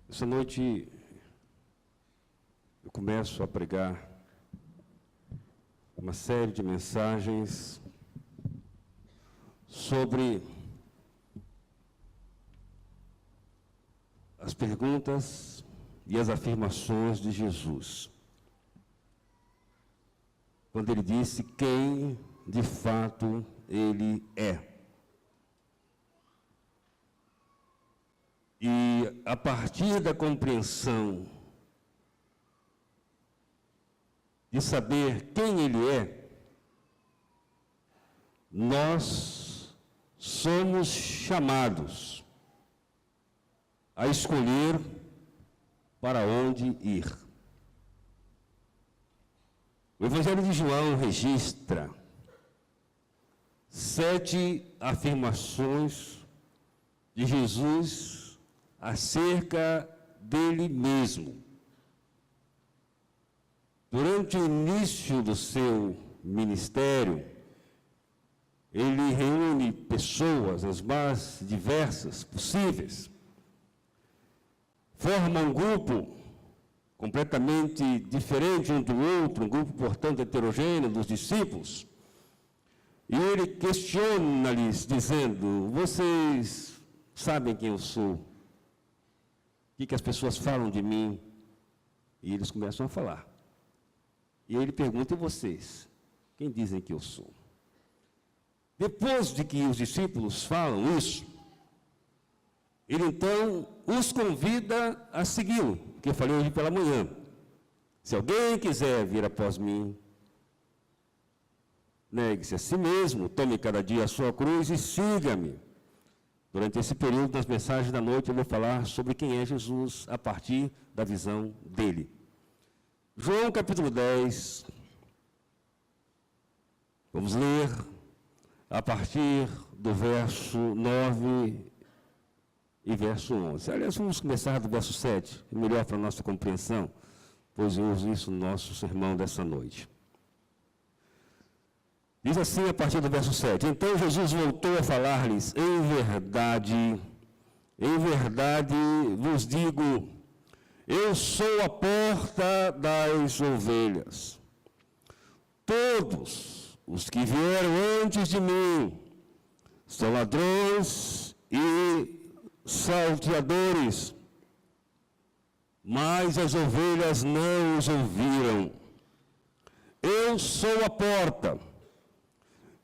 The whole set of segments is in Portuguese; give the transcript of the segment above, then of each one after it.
Essa noite eu começo a pregar uma série de mensagens sobre as perguntas e as afirmações de Jesus, quando ele disse quem de fato ele é. E a partir da compreensão de saber quem ele é, nós somos chamados a escolher para onde ir. O Evangelho de João registra 7 afirmações de Jesus acerca dele mesmo. Durante o início do seu ministério, ele reúne pessoas as mais diversas possíveis, forma um grupo completamente diferente um do outro, um grupo, portanto, heterogêneo dos discípulos, e ele questiona-lhes, dizendo: vocês sabem quem eu sou? O que as pessoas falam de mim? E eles começam a falar. E ele pergunta: e vocês? Quem dizem que eu sou? Depois de que os discípulos falam isso, ele então os convida a segui-lo, que eu falei hoje pela manhã. Se alguém quiser vir após mim, negue-se a si mesmo, tome cada dia a sua cruz e siga-me. Durante esse período das mensagens da noite, eu vou falar sobre quem é Jesus a partir da visão dele. João capítulo 10, vamos ler a partir do verso 9 e verso 11. Aliás, vamos começar do verso 7, melhor para a nossa compreensão, pois eu uso isso no nosso sermão dessa noite. Diz assim a partir do verso 7: Então Jesus voltou a falar-lhes: em verdade vos digo, eu sou a porta das ovelhas. Todos os que vieram antes de mim são ladrões e salteadores, mas as ovelhas não os ouviram. Eu sou a porta.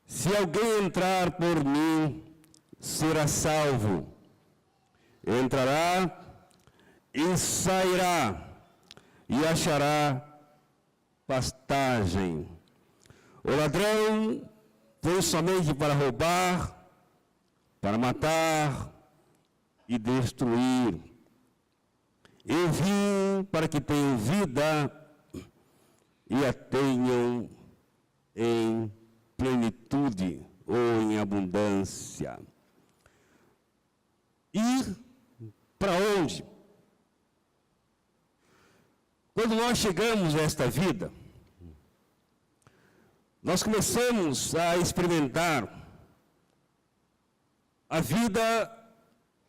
Se alguém entrar por mim, será salvo. Entrará e sairá, e achará pastagem. O ladrão vem somente para roubar, para matar e destruir. Eu vim para que tenham vida e a tenham em plenitude ou em abundância. Ir para onde? Quando nós chegamos a esta vida, nós começamos a experimentar a vida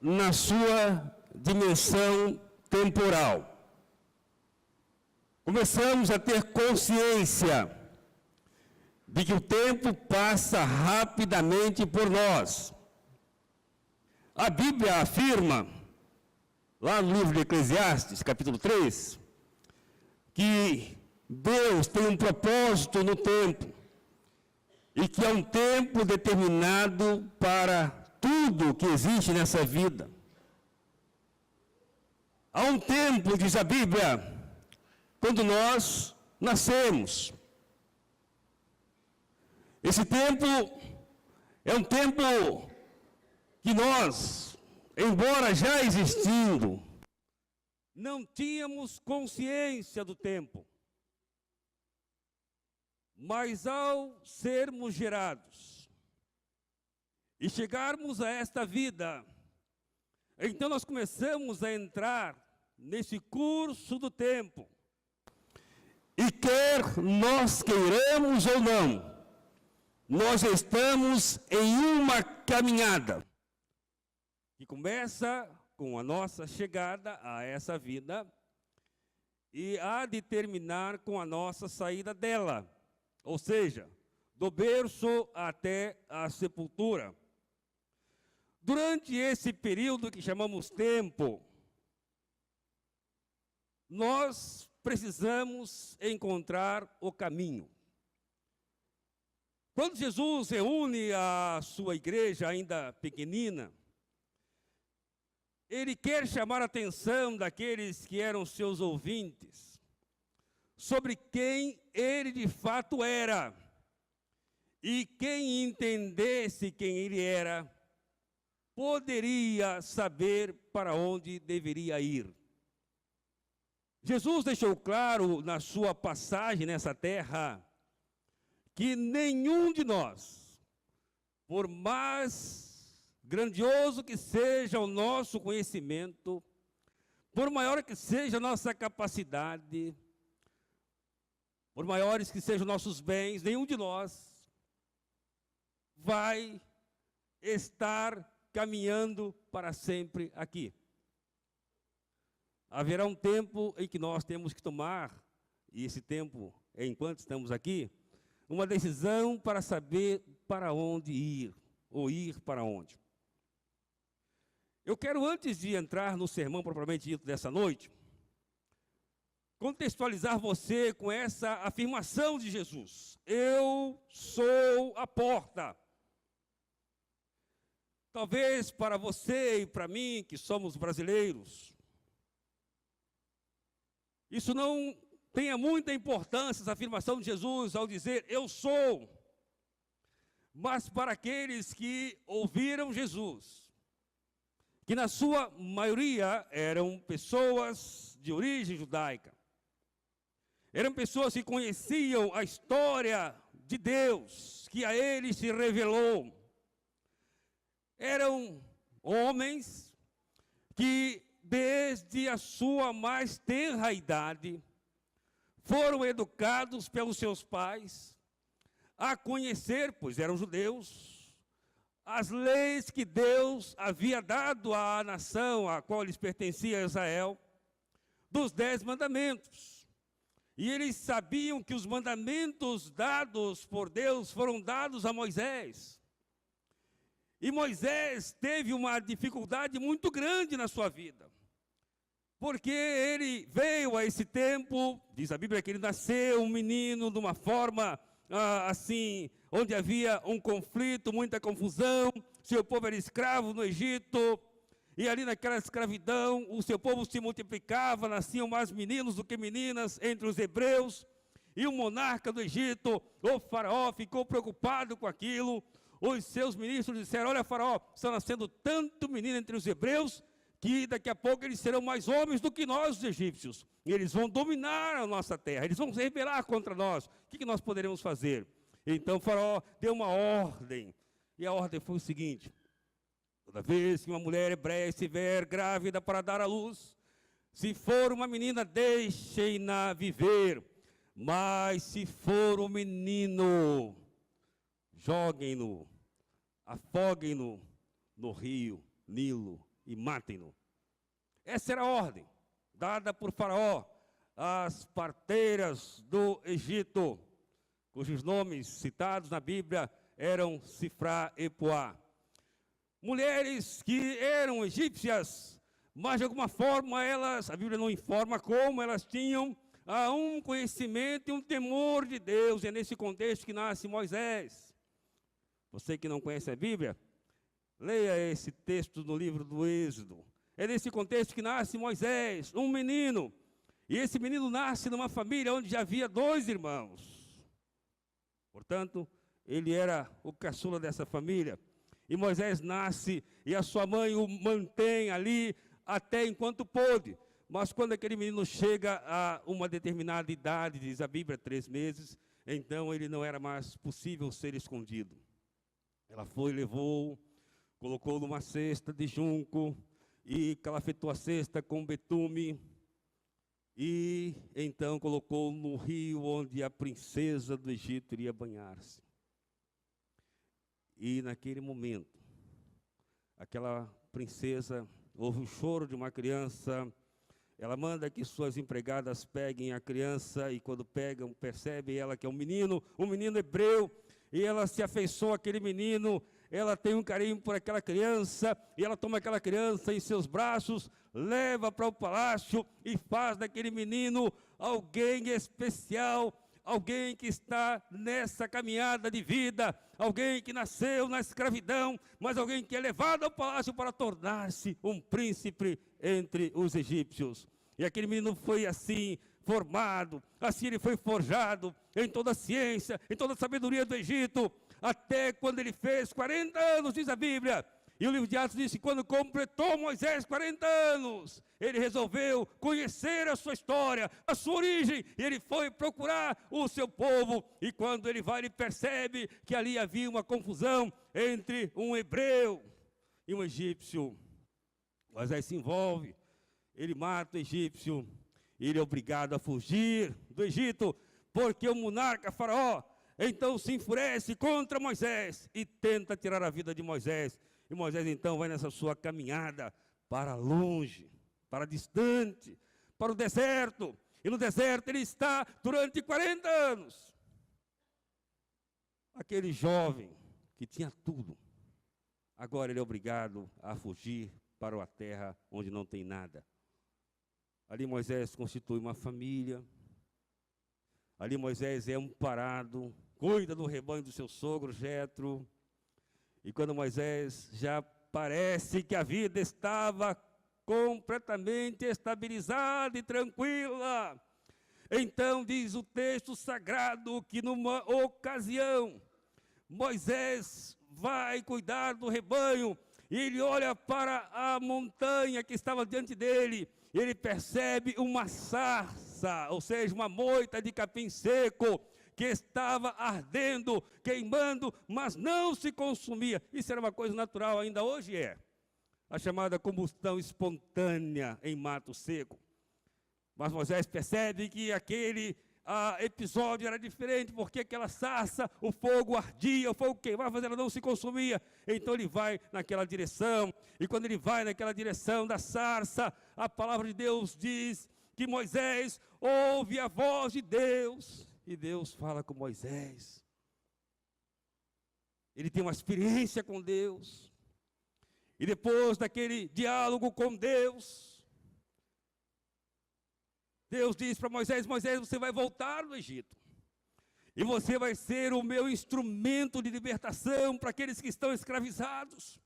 na sua dimensão temporal. Começamos a ter consciência de que o tempo passa rapidamente por nós. A Bíblia afirma, lá no livro de Eclesiastes, capítulo 3, que Deus tem um propósito no tempo, e que há um tempo determinado para tudo que existe nessa vida. Há um tempo, diz a Bíblia, quando nós nascemos. Esse tempo é um tempo que nós, embora já existindo, não tínhamos consciência do tempo. Mas ao sermos gerados e chegarmos a esta vida, então nós começamos a entrar nesse curso do tempo. E quer nós queiramos ou não, nós estamos em uma caminhada que começa com a nossa chegada a essa vida e há de terminar com a nossa saída dela, ou seja, do berço até a sepultura. Durante esse período que chamamos tempo, nós precisamos encontrar o caminho. Quando Jesus reúne a sua igreja ainda pequenina, ele quer chamar a atenção daqueles que eram seus ouvintes sobre quem ele de fato era. E quem entendesse quem ele era, poderia saber para onde deveria ir. Jesus deixou claro na sua passagem nessa terra que nenhum de nós, por mais grandioso que seja o nosso conhecimento, por maior que seja a nossa capacidade, por maiores que sejam nossos bens, nenhum de nós vai estar caminhando para sempre aqui. Haverá um tempo em que nós temos que tomar, e esse tempo é enquanto estamos aqui, uma decisão para saber para onde ir, ou ir para onde. Eu quero, antes de entrar no sermão propriamente dito dessa noite, contextualizar você com essa afirmação de Jesus: eu sou a porta. Talvez para você e para mim, que somos brasileiros, isso não tenha muita importância, essa afirmação de Jesus ao dizer eu sou. Mas para aqueles que ouviram Jesus, que na sua maioria eram pessoas de origem judaica, eram pessoas que conheciam a história de Deus, que a eles se revelou, eram homens que, desde a sua mais tenra idade, foram educados pelos seus pais a conhecer, pois eram judeus, as leis que Deus havia dado à nação a qual eles pertenciam, a Israel, dos 10 mandamentos. E eles sabiam que os mandamentos dados por Deus foram dados a Moisés. E Moisés teve uma dificuldade muito grande na sua vida, porque ele veio a esse tempo, diz a Bíblia que ele nasceu um menino de uma forma assim, onde havia um conflito, muita confusão, seu povo era escravo no Egito, e ali naquela escravidão o seu povo se multiplicava, nasciam mais meninos do que meninas entre os hebreus, e o monarca do Egito, o faraó, ficou preocupado com aquilo. Os seus ministros disseram: olha, faraó, estão nascendo tanto menino entre os hebreus, que daqui a pouco eles serão mais homens do que nós, os egípcios. E eles vão dominar a nossa terra, eles vão se rebelar contra nós. O que nós poderemos fazer? Então o faraó deu uma ordem, e a ordem foi o seguinte: toda vez que uma mulher hebreia estiver grávida para dar à luz, se for uma menina, deixem-na viver, mas se for um menino, joguem-no, afoguem-no no rio Nilo e matem-no. Essa era a ordem dada por Faraó às parteiras do Egito, cujos nomes citados na Bíblia eram Sifrá e Puá. Mulheres que eram egípcias, mas de alguma forma elas, a Bíblia não informa como, elas tinham um conhecimento e um temor de Deus. E é nesse contexto que nasce Moisés. Você que não conhece a Bíblia, leia esse texto no livro do Êxodo. É nesse contexto que nasce Moisés, um menino. E esse menino nasce numa família onde já havia 2 irmãos. Portanto, ele era o caçula dessa família. E Moisés nasce e a sua mãe o mantém ali até enquanto pôde. Mas quando aquele menino chega a uma determinada idade, diz a Bíblia, 3 meses, então ele não era mais possível ser escondido. Ela foi, levou, colocou numa cesta de junco e calafetou a cesta com betume e então colocou no rio onde a princesa do Egito iria banhar-se. E naquele momento, aquela princesa houve o choro de uma criança. Ela manda que suas empregadas peguem a criança e quando pegam, percebe ela que é um menino hebreu, e ela se afeiçoa àquele menino, ela tem um carinho por aquela criança, e ela toma aquela criança em seus braços, leva para o palácio e faz daquele menino alguém especial, alguém que está nessa caminhada de vida, alguém que nasceu na escravidão, mas alguém que é levado ao palácio para tornar-se um príncipe entre os egípcios. E aquele menino foi assim formado, assim ele foi forjado em toda a ciência, em toda a sabedoria do Egito, até quando ele fez 40 anos, diz a Bíblia. E o livro de Atos diz que quando completou Moisés 40 anos, ele resolveu conhecer a sua história, a sua origem, e ele foi procurar o seu povo. E quando ele vai, ele percebe que ali havia uma confusão entre um hebreu e um egípcio. Moisés se envolve, ele mata o egípcio, ele é obrigado a fugir do Egito, porque o monarca Faraó então se enfurece contra Moisés e tenta tirar a vida de Moisés. E Moisés então vai nessa sua caminhada para longe, para distante, para o deserto. E no deserto ele está durante 40 anos. Aquele jovem que tinha tudo, agora ele é obrigado a fugir para uma terra onde não tem nada. Ali Moisés constitui uma família. Ali Moisés é amparado, cuida do rebanho do seu sogro Jetro. E quando Moisés já parece que a vida estava completamente estabilizada e tranquila, então diz o texto sagrado que numa ocasião, Moisés vai cuidar do rebanho, e ele olha para a montanha que estava diante dele, e ele percebe uma sarça, ou seja, uma moita de capim seco, que estava ardendo, queimando, mas não se consumia. Isso era uma coisa natural, ainda hoje é. A chamada combustão espontânea em mato seco. Mas Moisés percebe que aquele episódio era diferente, porque aquela sarça, o fogo ardia, o fogo queimava, mas ela não se consumia. Então ele vai naquela direção, e quando ele vai naquela direção da sarça, a palavra de Deus diz que Moisés ouve a voz de Deus, e Deus fala com Moisés. Ele tem uma experiência com Deus. E depois daquele diálogo com Deus, Deus diz para Moisés: Moisés, você vai voltar no Egito. E você vai ser o meu instrumento de libertação para aqueles que estão escravizados.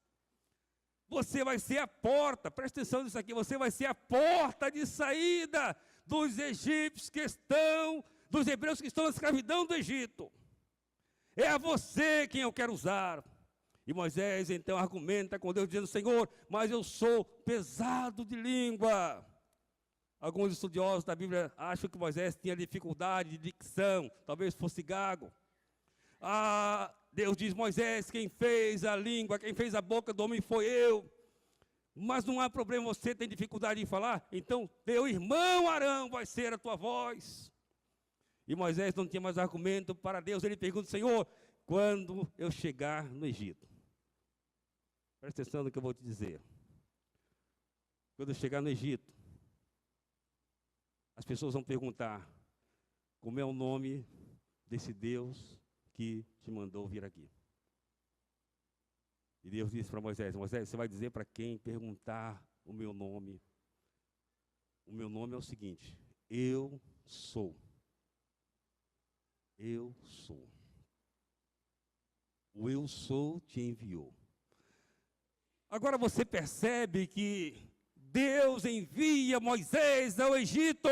Você vai ser a porta, presta atenção nisso aqui, você vai ser a porta de saída dos egípcios que estão, dos hebreus que estão na escravidão do Egito. É a você quem eu quero usar. E Moisés então argumenta com Deus, dizendo: Senhor, mas eu sou pesado de língua. Alguns estudiosos da Bíblia acham que Moisés tinha dificuldade de dicção, talvez fosse gago. Deus diz: Moisés, quem fez a língua, quem fez a boca do homem foi eu. Mas não há problema, você tem dificuldade em falar, então teu irmão Arão vai ser a tua voz. E Moisés não tinha mais argumento para Deus, ele pergunta: Senhor, quando eu chegar no Egito? Presta atenção no que eu vou te dizer. Quando eu chegar no Egito, as pessoas vão perguntar: como é o nome desse Deus que te mandou vir aqui? E Deus disse para Moisés: Moisés, você vai dizer para quem perguntar o meu nome. O meu nome é o seguinte: eu sou. Eu sou. O eu sou te enviou. Agora você percebe que Deus envia Moisés ao Egito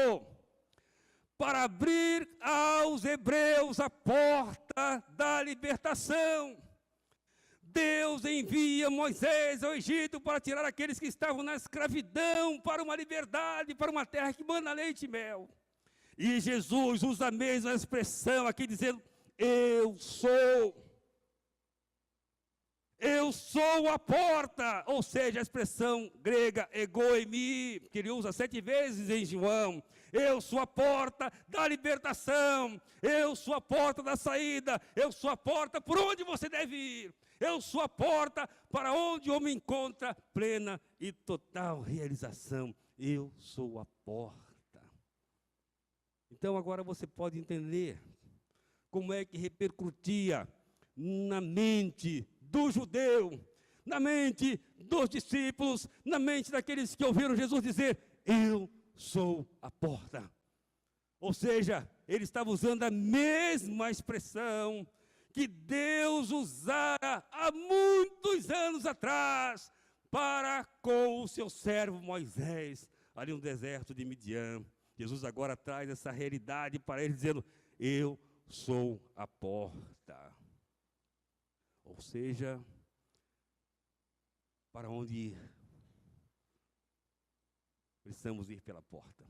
para abrir aos hebreus a porta da libertação. Deus envia Moisés ao Egito para tirar aqueles que estavam na escravidão para uma liberdade, para uma terra que manda leite e mel. E Jesus usa a mesma expressão aqui, dizendo: eu sou. Eu sou a porta, ou seja, a expressão grega egoimi, que ele usa 7 vezes em João, Eu sou a porta da libertação. Eu sou a porta da saída. Eu sou a porta por onde você deve ir. Eu sou a porta para onde o homem encontra plena e total realização. Eu sou a porta. Então agora você pode entender como é que repercutia na mente do judeu, na mente dos discípulos, na mente daqueles que ouviram Jesus dizer: eu sou a porta. Ou seja, ele estava usando a mesma expressão que Deus usara há muitos anos atrás para com o seu servo Moisés, ali no deserto de Midian. Jesus agora traz essa realidade para ele, dizendo: eu sou a porta. Ou seja, para onde ir? Precisamos ir pela porta.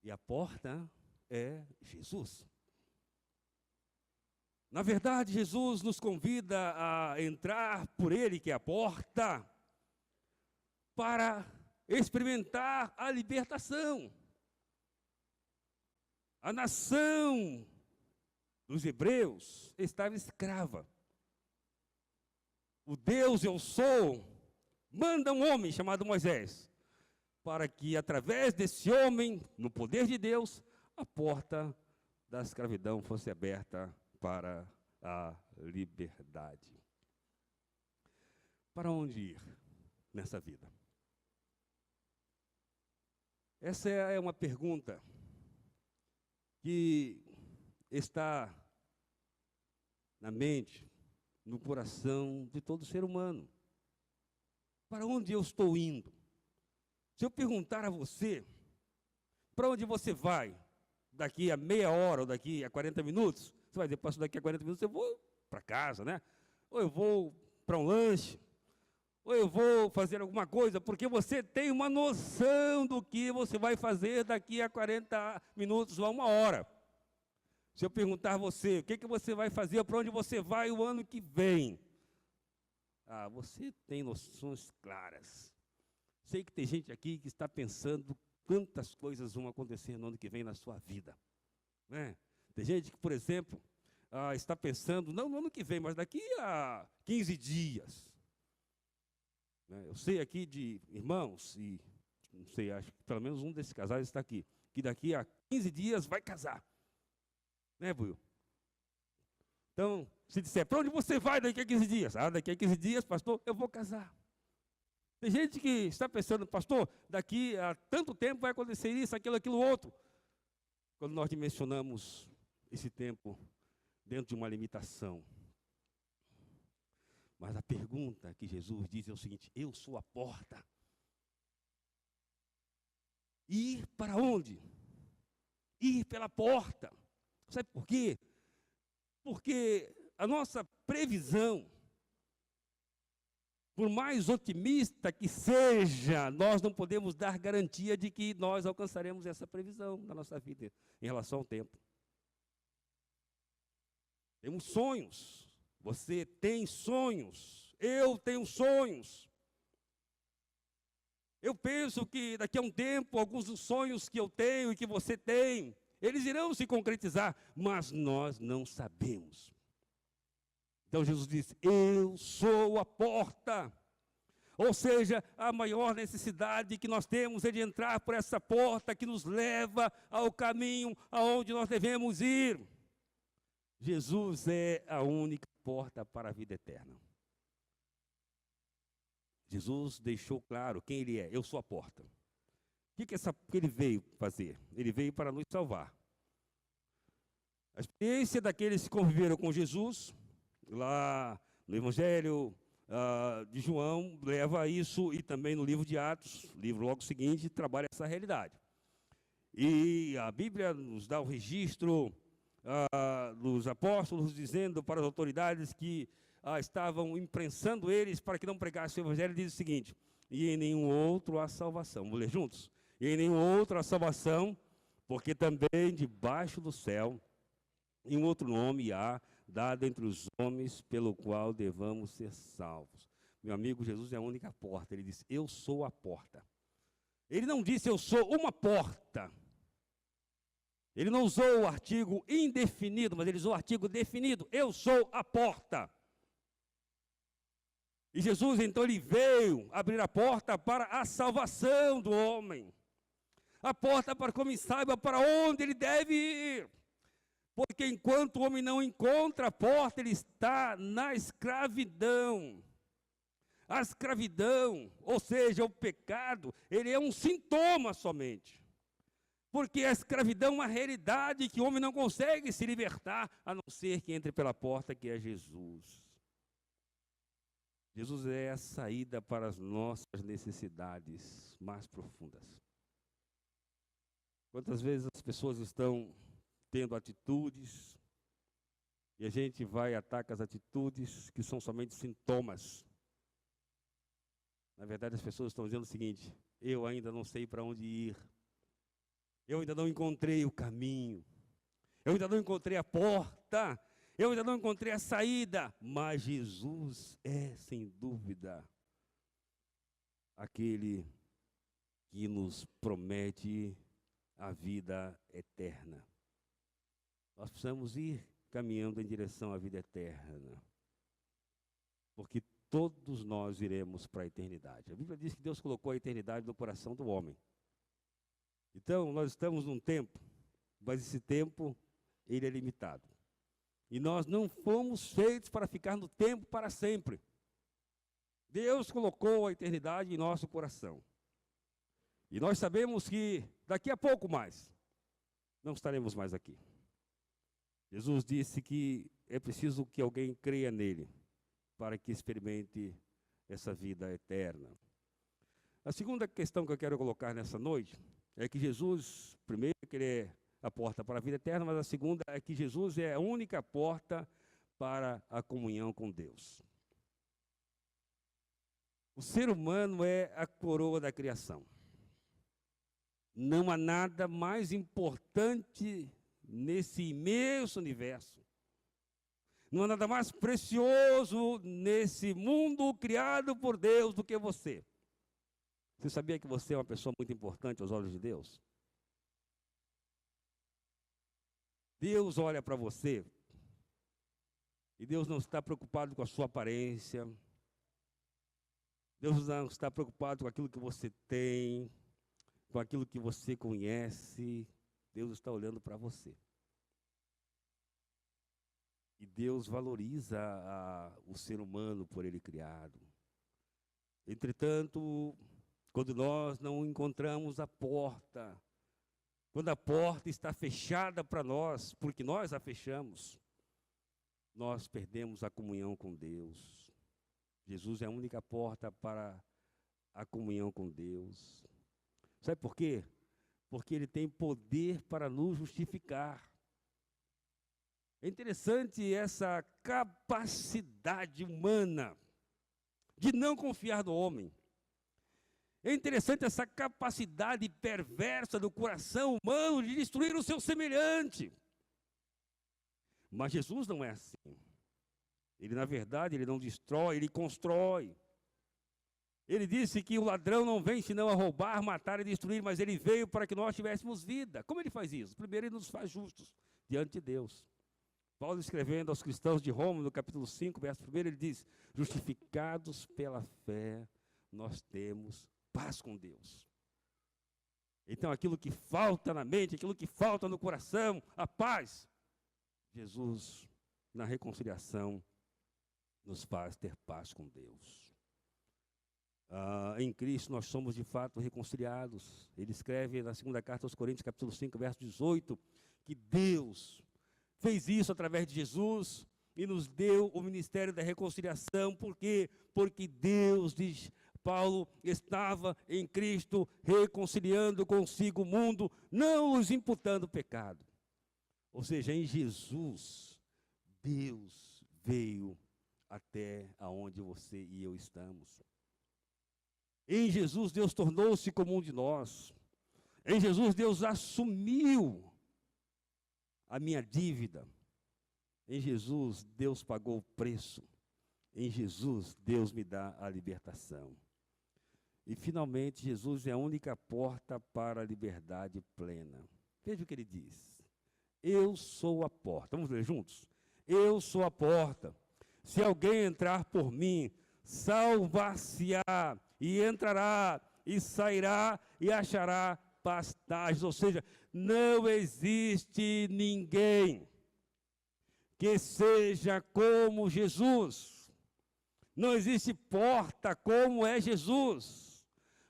E a porta é Jesus. Na verdade, Jesus nos convida a entrar por Ele, que é a porta, para experimentar a libertação. A nação dos hebreus estava escrava. O Deus eu sou manda um homem chamado Moisés, para que através desse homem, no poder de Deus, a porta da escravidão fosse aberta para a liberdade. Para onde ir nessa vida? Essa é uma pergunta que está na mente, no coração de todo ser humano. Para onde eu estou indo? Se eu perguntar a você, para onde você vai? Daqui a meia hora ou daqui a 40 minutos? Você vai dizer: passo daqui a 40 minutos eu vou para casa, né? Ou eu vou para um lanche, ou eu vou fazer alguma coisa, porque você tem uma noção do que você vai fazer daqui a 40 minutos ou a uma hora. Se eu perguntar a você, o que você vai fazer, para onde você vai o ano que vem? Você tem noções claras. Sei que tem gente aqui que está pensando quantas coisas vão acontecer no ano que vem na sua vida, né? Tem gente que, por exemplo, está pensando, não no ano que vem, mas daqui a 15 dias. Eu sei aqui de irmãos, e não sei, acho que pelo menos um desses casais está aqui, que daqui a 15 dias vai casar. Né, Buiu? Então, se disser: para onde você vai daqui a 15 dias? Daqui a 15 dias, pastor, eu vou casar. Tem gente que está pensando: pastor, daqui a tanto tempo vai acontecer isso, aquilo outro. Quando nós dimensionamos esse tempo dentro de uma limitação. Mas a pergunta que Jesus diz é o seguinte: eu sou a porta. Ir para onde? Ir pela porta. Sabe por quê? Porque a nossa previsão, por mais otimista que seja, nós não podemos dar garantia de que nós alcançaremos essa previsão na nossa vida em relação ao tempo. Temos sonhos. Você tem sonhos. Eu tenho sonhos. Eu penso que daqui a um tempo, alguns dos sonhos que eu tenho e que você tem, eles irão se concretizar, mas nós não sabemos. Então Jesus disse: eu sou a porta. Ou seja, a maior necessidade que nós temos é de entrar por essa porta que nos leva ao caminho aonde nós devemos ir. Jesus é a única porta para a vida eterna. Jesus deixou claro quem Ele é: eu sou a porta. O que Ele veio fazer? Ele veio para nos salvar. A experiência daqueles que conviveram com Jesus, lá no Evangelho de João, leva a isso, e também no livro de Atos, livro logo seguinte, trabalha essa realidade. E a Bíblia nos dá o registro dos apóstolos dizendo para as autoridades que estavam imprensando eles para que não pregassem o Evangelho, diz o seguinte: e em nenhum outro há salvação. Vamos ler juntos? E em nenhum outro há salvação, porque também debaixo do céu, em um outro nome há dado entre os homens pelo qual devamos ser salvos. Meu amigo, Jesus é a única porta. Ele disse: eu sou a porta. Ele não disse eu sou uma porta. Ele não usou o artigo indefinido, mas ele usou o artigo definido. Eu sou a porta. E Jesus, então, ele veio abrir a porta para a salvação do homem. A porta para que o homem saiba para onde ele deve ir. Porque enquanto o homem não encontra a porta, ele está na escravidão. A escravidão, ou seja, o pecado, ele é um sintoma somente. Porque a escravidão é uma realidade que o homem não consegue se libertar, a não ser que entre pela porta que é Jesus. Jesus é a saída para as nossas necessidades mais profundas. Quantas vezes as pessoas estão tendo atitudes, e a gente vai e ataca as atitudes que são somente sintomas. Na verdade, as pessoas estão dizendo o seguinte: eu ainda não sei para onde ir, eu ainda não encontrei o caminho, eu ainda não encontrei a porta, eu ainda não encontrei a saída, mas Jesus é, sem dúvida, aquele que nos promete a vida eterna. Nós precisamos ir caminhando em direção à vida eterna, porque todos nós iremos para a eternidade. A Bíblia diz que Deus colocou a eternidade no coração do homem. Então, nós estamos num tempo, mas esse tempo, ele é limitado. E nós não fomos feitos para ficar no tempo para sempre. Deus colocou a eternidade em nosso coração. E nós sabemos que daqui a pouco mais, não estaremos mais aqui. Jesus disse que é preciso que alguém creia nele, para que experimente essa vida eterna. A segunda questão que eu quero colocar nessa noite é que Jesus, primeiro, que ele é a porta para a vida eterna, mas a segunda é que Jesus é a única porta para a comunhão com Deus. O ser humano é a coroa da criação. Não há nada mais importante nesse imenso universo. Não há nada mais precioso nesse mundo criado por Deus do que você. Você sabia que você é uma pessoa muito importante aos olhos de Deus? Deus olha para você e Deus não está preocupado com a sua aparência. Deus não está preocupado com aquilo que você tem, com aquilo que você conhece. Deus está olhando para você. E Deus valoriza o ser humano por ele criado. Entretanto, quando nós não encontramos a porta, quando a porta está fechada para nós, porque nós a fechamos, nós perdemos a comunhão com Deus. Jesus é a única porta para a comunhão com Deus. Sabe por quê? Porque ele tem poder para nos justificar. É interessante essa capacidade humana de não confiar no homem. É interessante essa capacidade perversa do coração humano de destruir o seu semelhante. Mas Jesus não é assim. Ele, na verdade, ele não destrói, ele constrói. Ele disse que o ladrão não vem senão a roubar, matar e destruir, mas ele veio para que nós tivéssemos vida. Como ele faz isso? Primeiro, ele nos faz justos diante de Deus. Paulo, escrevendo aos cristãos de Roma, no capítulo 5, verso 1, ele diz: justificados pela fé, nós temos paz com Deus. Então, aquilo que falta na mente, aquilo que falta no coração, a paz, Jesus, na reconciliação, nos faz ter paz com Deus. Em Cristo nós somos de fato reconciliados. Ele escreve na segunda carta aos Coríntios, capítulo 5, verso 18, que Deus fez isso através de Jesus e nos deu o ministério da reconciliação. Por quê? Porque Deus, diz Paulo, estava em Cristo reconciliando consigo o mundo, não os imputando pecado. Ou seja, em Jesus, Deus veio até aonde você e eu estamos. Em Jesus, Deus tornou-se como um de nós. Em Jesus, Deus assumiu a minha dívida. Em Jesus, Deus pagou o preço. Em Jesus, Deus me dá a libertação. E, finalmente, Jesus é a única porta para a liberdade plena. Veja o que ele diz. Eu sou a porta. Vamos ler juntos? Eu sou a porta. Se alguém entrar por mim, salvar-se-á, e entrará, e sairá, e achará pastagens. Ou seja, não existe ninguém que seja como Jesus. Não existe porta como é Jesus.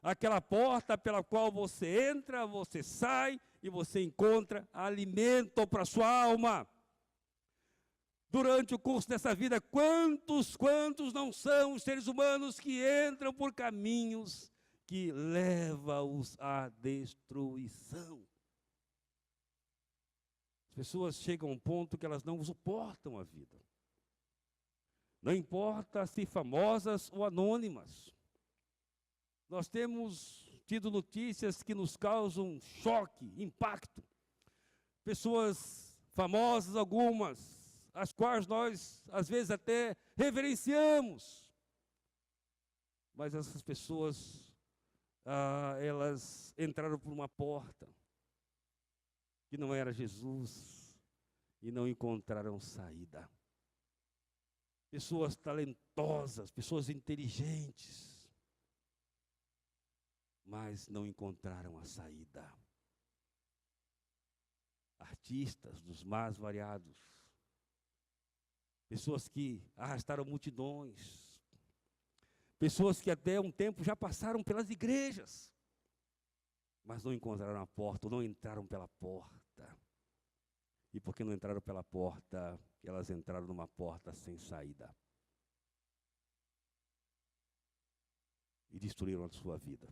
Aquela porta pela qual você entra, você sai e você encontra alimento para a sua alma. Durante o curso dessa vida, quantos não são os seres humanos que entram por caminhos que levam-os à destruição? As pessoas chegam a um ponto que elas não suportam a vida. Não importa se famosas ou anônimas. Nós temos tido notícias que nos causam choque, impacto. Pessoas famosas, algumas, as quais nós, às vezes, até reverenciamos. Mas essas pessoas, elas entraram por uma porta que não era Jesus e não encontraram saída. Pessoas talentosas, pessoas inteligentes, mas não encontraram a saída. Artistas dos mais variados, pessoas que arrastaram multidões, pessoas que até um tempo já passaram pelas igrejas, mas não encontraram a porta, ou não entraram pela porta. E porque não entraram pela porta, elas entraram numa porta sem saída. E destruíram a sua vida.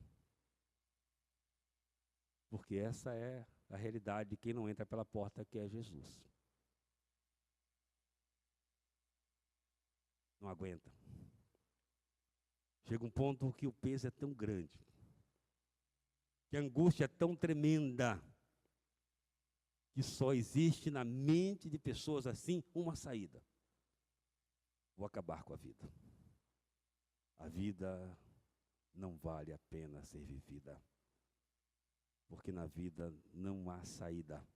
Porque essa é a realidade de quem não entra pela porta, que é Jesus. Não aguenta. Chega um ponto que o peso é tão grande, que a angústia é tão tremenda, que só existe na mente de pessoas assim uma saída: vou acabar com a vida. A vida não vale a pena ser vivida, porque na vida não há saída.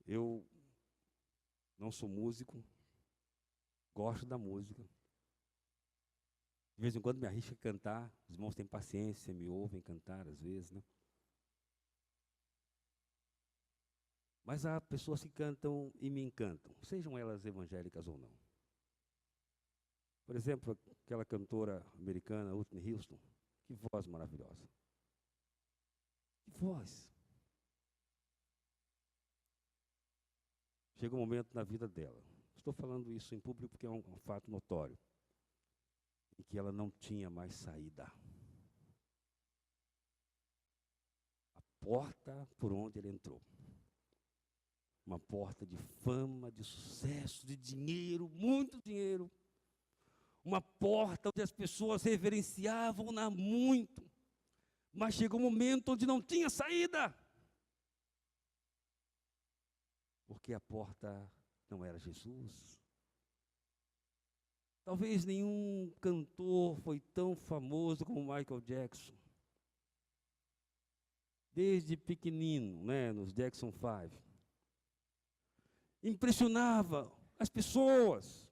Eu não sou músico, gosto da música. De vez em quando me arrisco a cantar, os irmãos têm paciência, me ouvem cantar às vezes, né? Mas há pessoas que cantam e me encantam, sejam elas evangélicas ou não. Por exemplo, aquela cantora americana, Whitney Houston, que voz maravilhosa. Que voz. Chega um momento na vida dela, estou falando isso em público porque é um fato notório, em que ela não tinha mais saída. A porta por onde ele entrou, uma porta de fama, de sucesso, de dinheiro, muito dinheiro, uma porta onde as pessoas reverenciavam-na muito, mas chegou um momento onde não tinha saída, porque a porta não era Jesus. Talvez nenhum cantor foi tão famoso como Michael Jackson. Desde pequenino, né, nos Jackson 5. Impressionava as pessoas.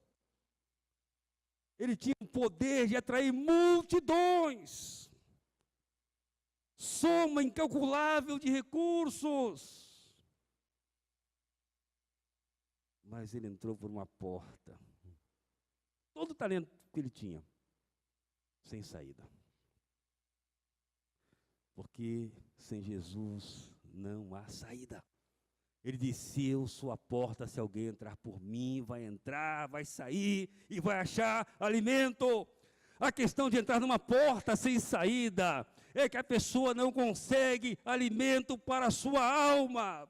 Ele tinha o poder de atrair multidões. Soma incalculável de recursos. Mas ele entrou por uma porta. Todo o talento que ele tinha, sem saída. Porque sem Jesus não há saída. Ele disse: eu sou a porta, se alguém entrar por mim, vai entrar, vai sair e vai achar alimento. A questão de entrar numa porta sem saída é que a pessoa não consegue alimento para a sua alma.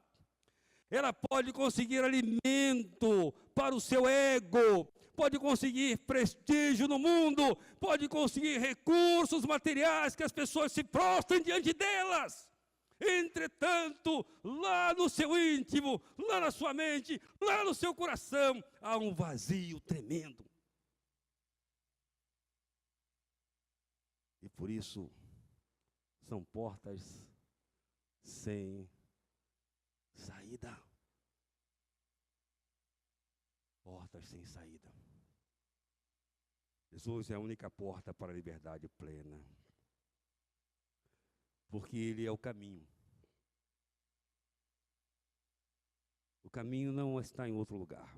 Ela pode conseguir alimento para o seu ego, pode conseguir prestígio no mundo, pode conseguir recursos materiais que as pessoas se prostrem diante delas. Entretanto, lá no seu íntimo, lá na sua mente, lá no seu coração, há um vazio tremendo. Por isso, são portas sem saída. Portas sem saída. Jesus é a única porta para a liberdade plena. Porque Ele é o caminho. O caminho não está em outro lugar.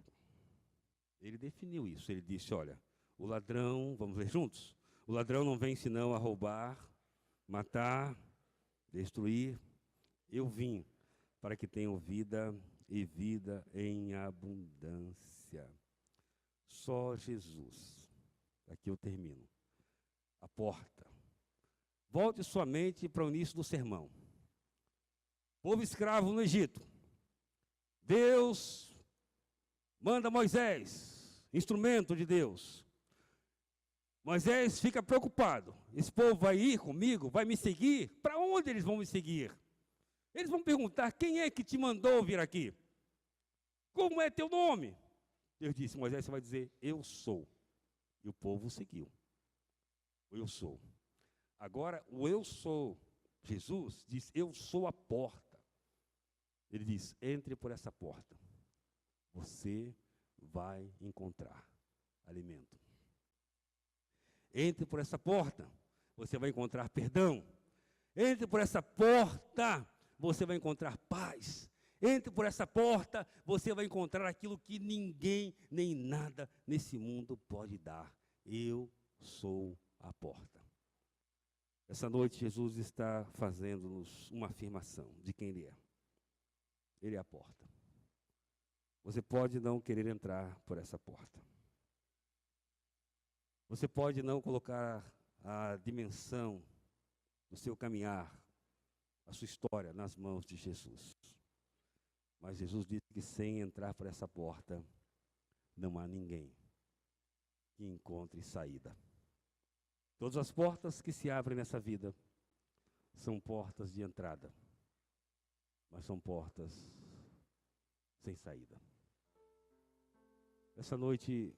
Ele definiu isso. Ele disse, olha, o ladrão, vamos ler juntos? O ladrão não vem senão a roubar, matar, destruir. Eu vim para que tenham vida e vida em abundância. Só Jesus. Aqui eu termino. A porta. Volte sua mente para o início do sermão. Povo escravo no Egito. Deus manda Moisés, instrumento de Deus. Moisés fica preocupado. Esse povo vai ir comigo? Vai me seguir? Para onde eles vão me seguir? Eles vão perguntar, quem é que te mandou vir aqui? Como é teu nome? Deus disse, Moisés, você vai dizer, eu sou. E o povo seguiu. Eu sou. Agora, o eu sou, Jesus diz, eu sou a porta. Ele diz, entre por essa porta. Você vai encontrar alimento. Entre por essa porta, você vai encontrar perdão. Entre por essa porta, você vai encontrar paz. Entre por essa porta, você vai encontrar aquilo que ninguém, nem nada nesse mundo pode dar. Eu sou a porta. Essa noite, Jesus está fazendo-nos uma afirmação de quem Ele é. Ele é a porta. Você pode não querer entrar por essa porta. Você pode não colocar a dimensão do seu caminhar, a sua história nas mãos de Jesus. Mas Jesus disse que sem entrar por essa porta, não há ninguém que encontre saída. Todas as portas que se abrem nessa vida são portas de entrada, mas são portas sem saída. Essa noite,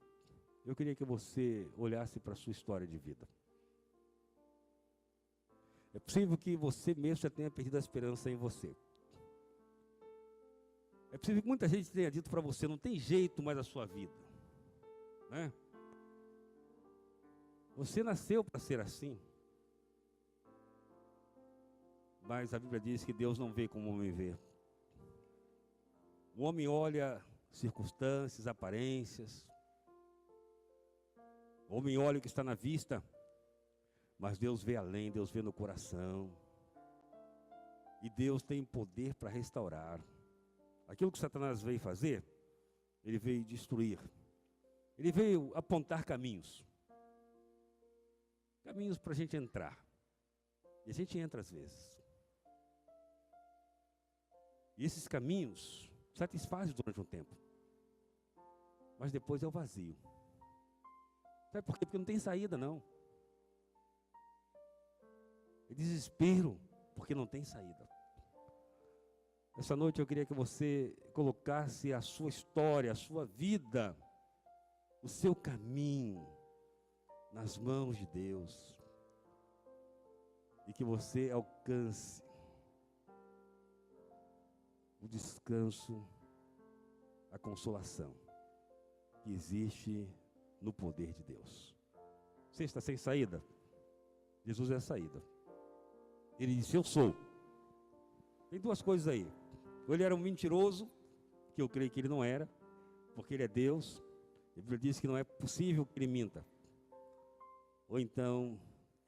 eu queria que você olhasse para a sua história de vida. É possível que você mesmo já tenha perdido a esperança em você. É possível que muita gente tenha dito para você, não tem jeito mais a sua vida. Né? Você nasceu para ser assim. Mas a Bíblia diz que Deus não vê como o homem vê. O homem olha circunstâncias, aparências. O homem olha o que está na vista. Mas Deus vê além, Deus vê no coração. E Deus tem poder para restaurar. Aquilo que Satanás veio fazer, ele veio destruir. Ele veio apontar caminhos. Caminhos para a gente entrar. E a gente entra às vezes. E esses caminhos satisfazem durante um tempo. Mas depois é o vazio. Sabe por quê? Porque não tem saída, não. É desespero, porque não tem saída. Essa noite eu queria que você colocasse a sua história, a sua vida, o seu caminho nas mãos de Deus. E que você alcance o descanso, a consolação que existe no poder de Deus. Você está sem saída? Jesus é a saída. Ele disse, eu sou. Tem duas coisas aí. Ou ele era um mentiroso, que eu creio que ele não era, porque ele é Deus. A Bíblia diz que não é possível que ele minta. Ou então,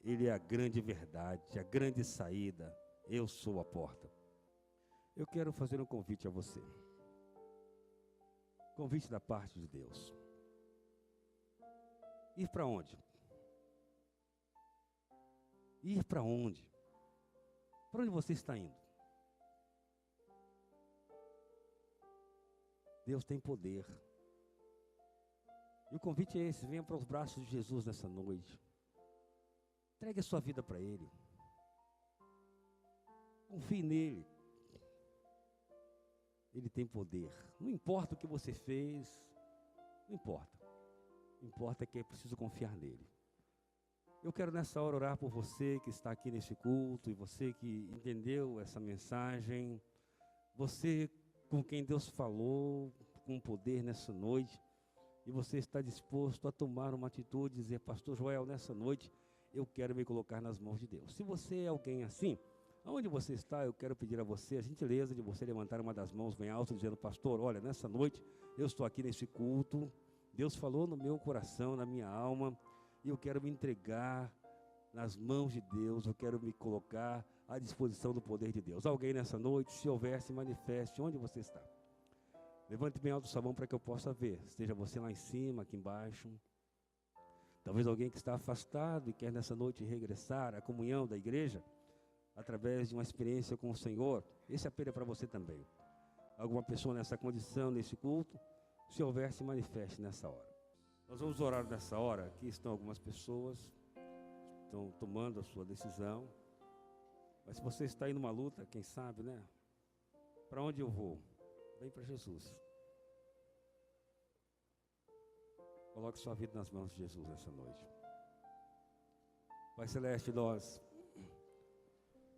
ele é a grande verdade, a grande saída. Eu sou a porta. Eu quero fazer um convite a você. Convite da parte de Deus. Ir para onde? Ir para onde? Para onde você está indo? Deus tem poder. E o convite é esse, venha para os braços de Jesus nessa noite. Entregue a sua vida para Ele. Confie nele. Ele tem poder. Não importa o que você fez, não importa. O que importa é que é preciso confiar nele. Eu quero nessa hora orar por você que está aqui nesse culto e você que entendeu essa mensagem, você com quem Deus falou com poder nessa noite e você está disposto a tomar uma atitude e dizer: pastor Joel, nessa noite eu quero me colocar nas mãos de Deus. Se você é alguém assim, aonde você está, eu quero pedir a você a gentileza de você levantar uma das mãos bem alto, dizendo: pastor, olha, nessa noite eu estou aqui nesse culto, Deus falou no meu coração, na minha alma, e eu quero me entregar nas mãos de Deus, eu quero me colocar à disposição do poder de Deus. Alguém nessa noite, se houver, se manifeste onde você está. Levante bem alto sua mão para que eu possa ver, esteja você lá em cima, aqui embaixo. Talvez alguém que está afastado e quer nessa noite regressar à comunhão da igreja, através de uma experiência com o Senhor. Esse apelo é para você também. Alguma pessoa nessa condição, nesse culto, se houver, se manifeste nessa hora. Nós vamos orar nessa hora. Aqui estão algumas pessoas, estão tomando a sua decisão. Mas se você está aí numa luta, quem sabe, né? Para onde eu vou? Vem para Jesus. Coloque sua vida nas mãos de Jesus nessa noite. Pai Celeste, nós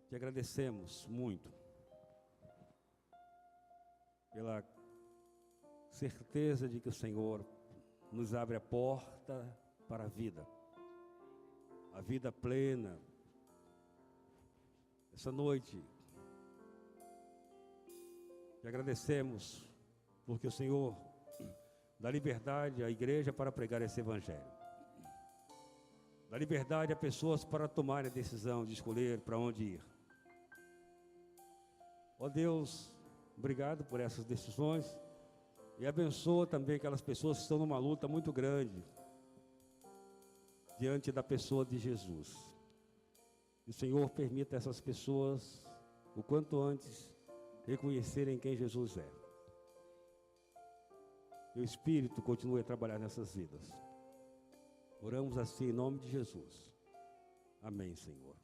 te agradecemos muito pela certeza de que o Senhor nos abre a porta para a vida plena. Essa noite, te agradecemos porque o Senhor dá liberdade à igreja para pregar esse evangelho. Dá liberdade a pessoas para tomarem a decisão de escolher para onde ir. Ó Deus, obrigado por essas decisões e abençoa também aquelas pessoas que estão numa luta muito grande diante da pessoa de Jesus. Que o Senhor permita essas pessoas, o quanto antes, reconhecerem quem Jesus é. Que o Espírito continue a trabalhar nessas vidas. Oramos assim em nome de Jesus. Amém, Senhor.